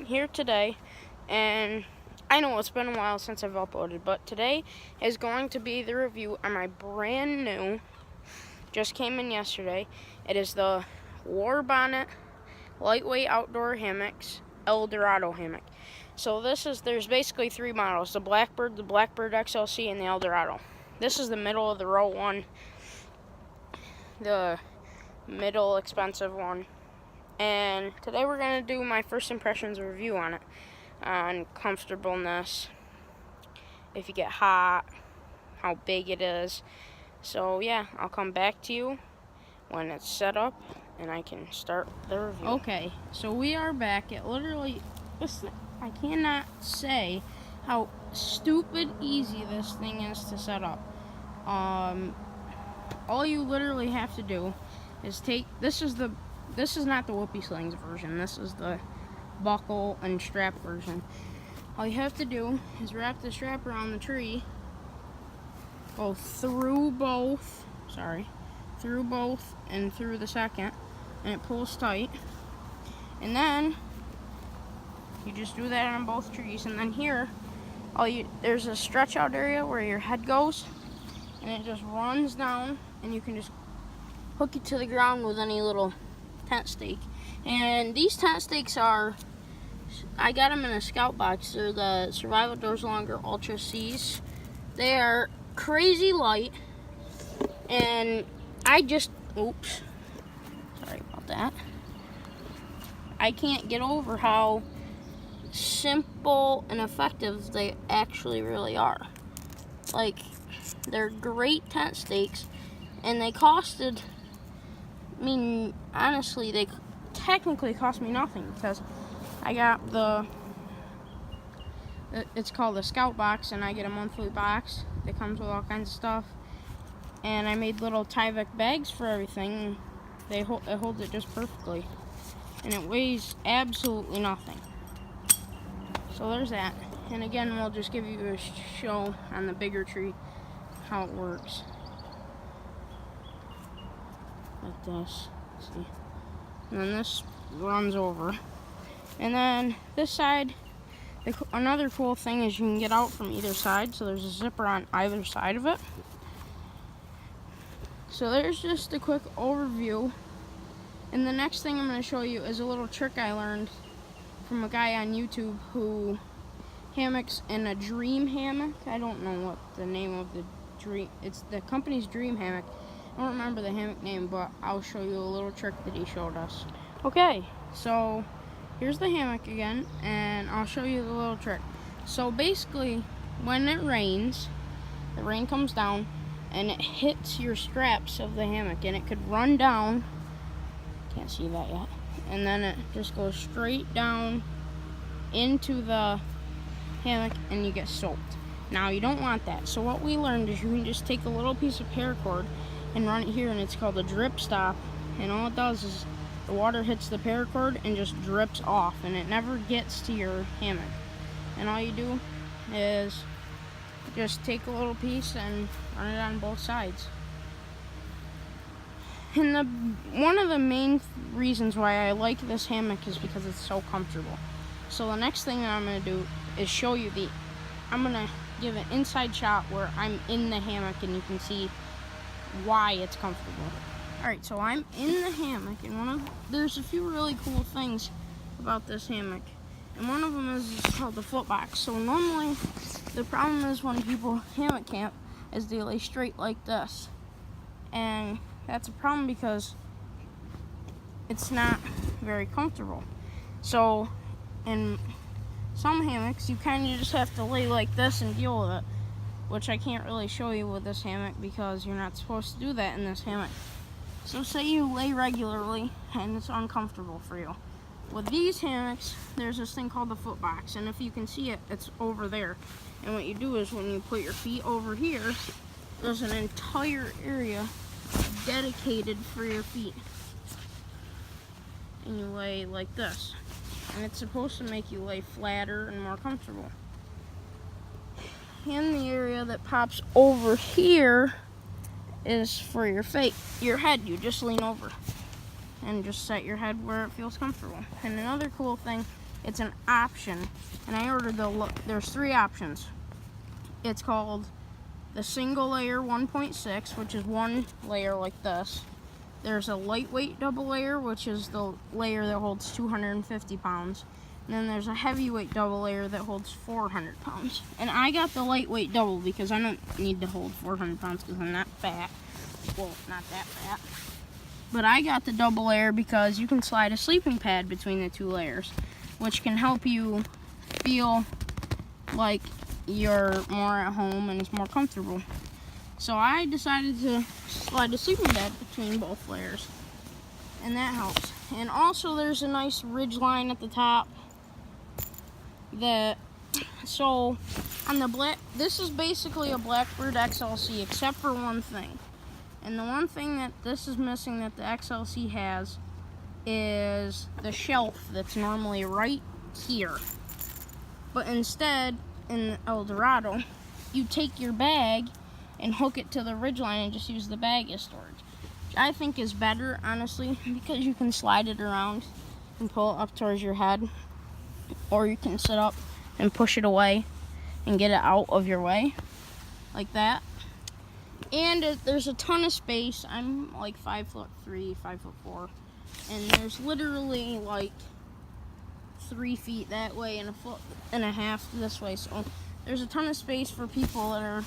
here today, and I know it's been a while since I've uploaded, but today is going to be the review on my brand new, just came in yesterday. It is the Warbonnet Lightweight Outdoor Hammocks Eldorado hammock. So there's basically three models: the Blackbird XLC, and the Eldorado. This is the middle of the row one, the middle expensive one. And today we're going to do my first impressions review on it, on comfortableness, if you get hot, how big it is. So yeah, I'll come back to you when it's set up and I can start the review. Okay, so we are back. It literally, I cannot say how stupid easy this thing is to set up. All you literally have to do is this is not the Whoopie Slings version. This is the buckle and strap version. All you have to do is wrap the strap around the tree, go through both and through the second, and it pulls tight. And then you just do that on both trees. And then here, there's a stretch out area where your head goes, and it just runs down, and you can just hook it to the ground with any little tent stake. And these tent stakes I got them in a scout box. They're the Survival Doors Longer Ultra C's. They are crazy light, and oops, sorry about that. I can't get over how simple and effective they actually really are. Like, they're great tent stakes, and they costed, honestly, they technically cost me nothing, because I got it's called a Scout Box, and I get a monthly box that comes with all kinds of stuff. And I made little Tyvek bags for everything. It holds it just perfectly, and it weighs absolutely nothing. So there's that. And again, we'll just give you a show on the bigger tree how it works. Like this. See? And then this runs over. And then this side, another cool thing is you can get out from either side. So there's a zipper on either side of it. So there's just a quick overview. And the next thing I'm going to show you is a little trick I learned from a guy on YouTube who hammocks in a Dream hammock. I don't know what the name of it's the company's Dream hammock. I don't remember the hammock name, but I'll show you a little trick that he showed us. Okay, so here's the hammock again, and I'll show you the little trick. So basically, when it rains, the rain comes down, and it hits your straps of the hammock, and it could run down. Can't see that yet. And then it just goes straight down into the hammock, and you get soaked. Now, you don't want that. So what we learned is you can just take a little piece of paracord and run it here, and it's called a drip stop. And all it does is the water hits the paracord and just drips off, and it never gets to your hammock. And all you do is just take a little piece and run it on both sides. And one of the main reasons why I like this hammock is because it's so comfortable. So the next thing that I'm going to do is show you I'm going to give an inside shot where I'm in the hammock, and you can see why it's comfortable. Alright, so I'm in the hammock, and there's a few really cool things about this hammock. And one of them is it's called the foot box. So normally, the problem is when people hammock camp is they lay straight like this. And that's a problem because it's not very comfortable. So in some hammocks, you kind of just have to lay like this and deal with it, which I can't really show you with this hammock because you're not supposed to do that in this hammock. So say you lay regularly and it's uncomfortable for you. With these hammocks, there's this thing called the foot box, and if you can see it, it's over there. And what you do is when you put your feet over here, there's an entire area dedicated for your feet. And you lay like this. And it's supposed to make you lay flatter and more comfortable. And the area that pops over here is for your head. You just lean over and just set your head where it feels comfortable. And another cool thing It's an option, and I ordered there's 3 options. It's called the single layer 1.6, which is 1 layer like this. There's a lightweight double layer, which is the layer that holds 250 pounds. And then there's a heavyweight double layer that holds 400 pounds. And I got the lightweight double because I don't need to hold 400 pounds because I'm not fat. Well, not that fat. But I got the double layer because you can slide a sleeping pad between the 2 layers, which can help you feel like you're more at home and it's more comfortable. So I decided to slide the sleeping pad between both layers, and that helps. And also there's a nice ridge line at the top. So on the this is basically a Blackbird XLC except for one thing. And the one thing that this is missing that the XLC has is the shelf that's normally right here. But instead, in the Eldorado, you take your bag and hook it to the ridgeline and just use the bag as storage. Which I think is better, honestly, because you can slide it around and pull it up towards your head. Or you can sit up and push it away and get it out of your way, like that. And there's a ton of space. I'm like 5'3", 5'4", and there's literally like 3 feet that way and 1.5 feet this way. So there's a ton of space for people that are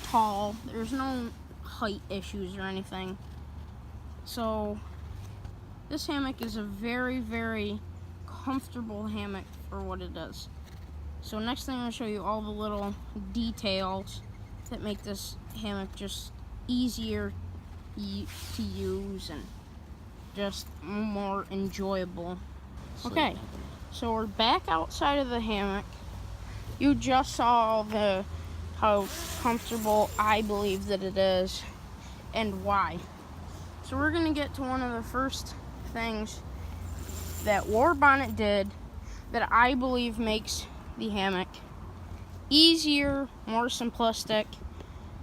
tall. There's no height issues or anything. So this hammock is a very, very comfortable hammock for what it is. So next thing I'm going to show you all the little details that make this hammock just easier to use and just more enjoyable. Okay, so we're back outside of the hammock. You just saw how comfortable I believe that it is and why. So we're going to get to one of the first things that Warbonnet did that I believe makes the hammock easier, more simplistic,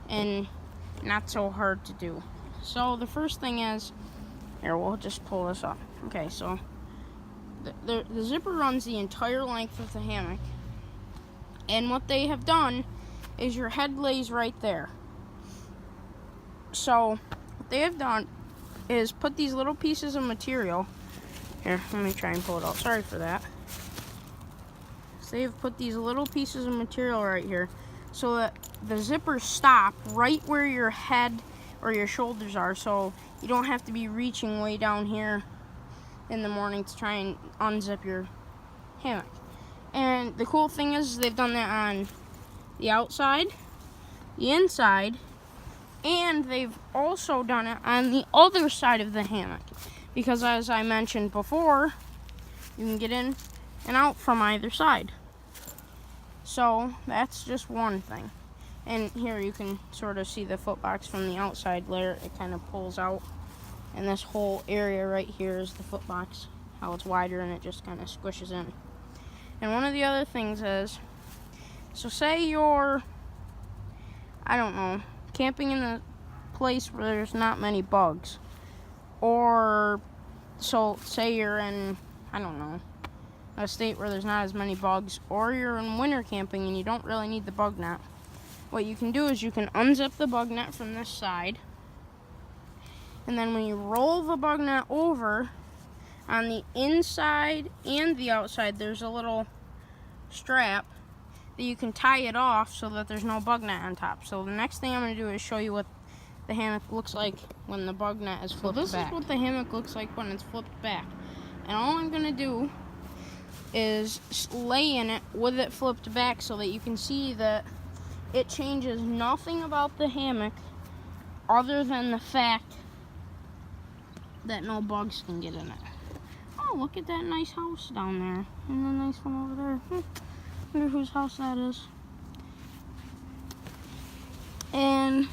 and not so hard to do. So the first thing is, here, we'll just pull this up. Okay, so the zipper runs the entire length of the hammock, and what they have done is your head lays right there. So what they have done is put these little pieces of material. Here, let me try and pull it out. Sorry for that. So they've put these little pieces of material right here so that the zippers stop right where your head or your shoulders are, so you don't have to be reaching way down here in the morning to try and unzip your hammock. And the cool thing is they've done that on the outside, the inside, and they've also done it on the other side of the hammock. Because as I mentioned before, you can get in and out from either side. So that's just one thing. And here you can sort of see the foot box from the outside layer. It kind of pulls out. And this whole area right here is the foot box. How it's wider and it just kind of squishes in. And one of the other things is, so say you're, I don't know, camping in a place where there's not many bugs. Or, so say you're in, I don't know, a state where there's not as many bugs, or you're in winter camping and you don't really need the bug net. What you can do is you can unzip the bug net from this side, and then when you roll the bug net over, on the inside and the outside there's a little strap that you can tie it off so that there's no bug net on top. So the next thing I'm going to do is show you what the hammock looks like when the bug net is flipped back. So this is what the hammock looks like when it's flipped back. And all I'm going to do is lay in it with it flipped back so that you can see that it changes nothing about the hammock other than the fact that no bugs can get in it. Oh, look at that nice house down there. And the nice one over there. Wonder whose house that is. And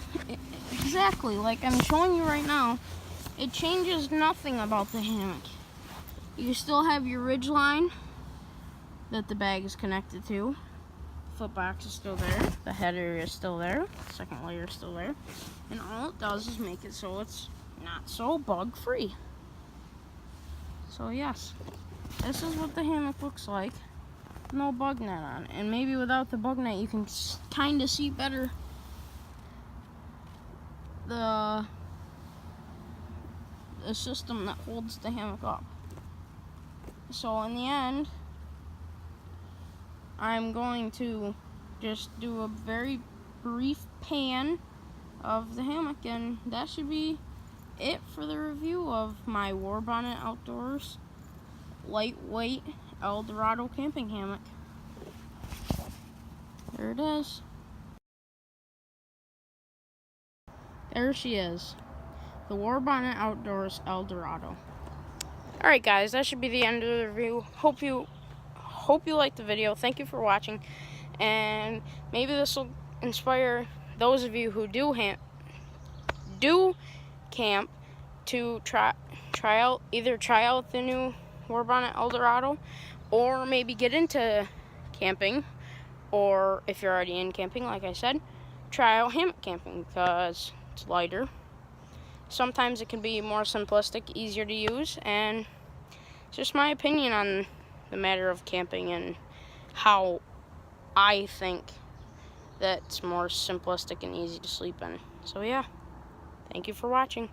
exactly like I'm showing you right now, it changes nothing about the hammock. You still have your ridge line that the bag is connected to. Foot box is still there. The head area is still there. The second layer is still there. And all it does is make it so it's not so bug free. So yes, this is what the hammock looks like. No bug net on it. And maybe without the bug net you can kind of see better the system that holds the hammock up. So in the end, I'm going to just do a very brief pan of the hammock, and that should be it for the review of my Warbonnet Outdoors lightweight Eldorado camping hammock. There it is. There she is, the Warbonnet Outdoors Eldorado. Alright guys, that should be the end of the review. Hope you liked the video. Thank you for watching, and maybe this will inspire those of you who do camp to try out the new Warbonnet Eldorado, or maybe get into camping, or if you're already in camping, like I said, try out hammock camping because it's lighter. Sometimes it can be more simplistic, easier to use, and it's just my opinion on the matter of camping and how I think that it's more simplistic and easy to sleep in. So yeah, thank you for watching.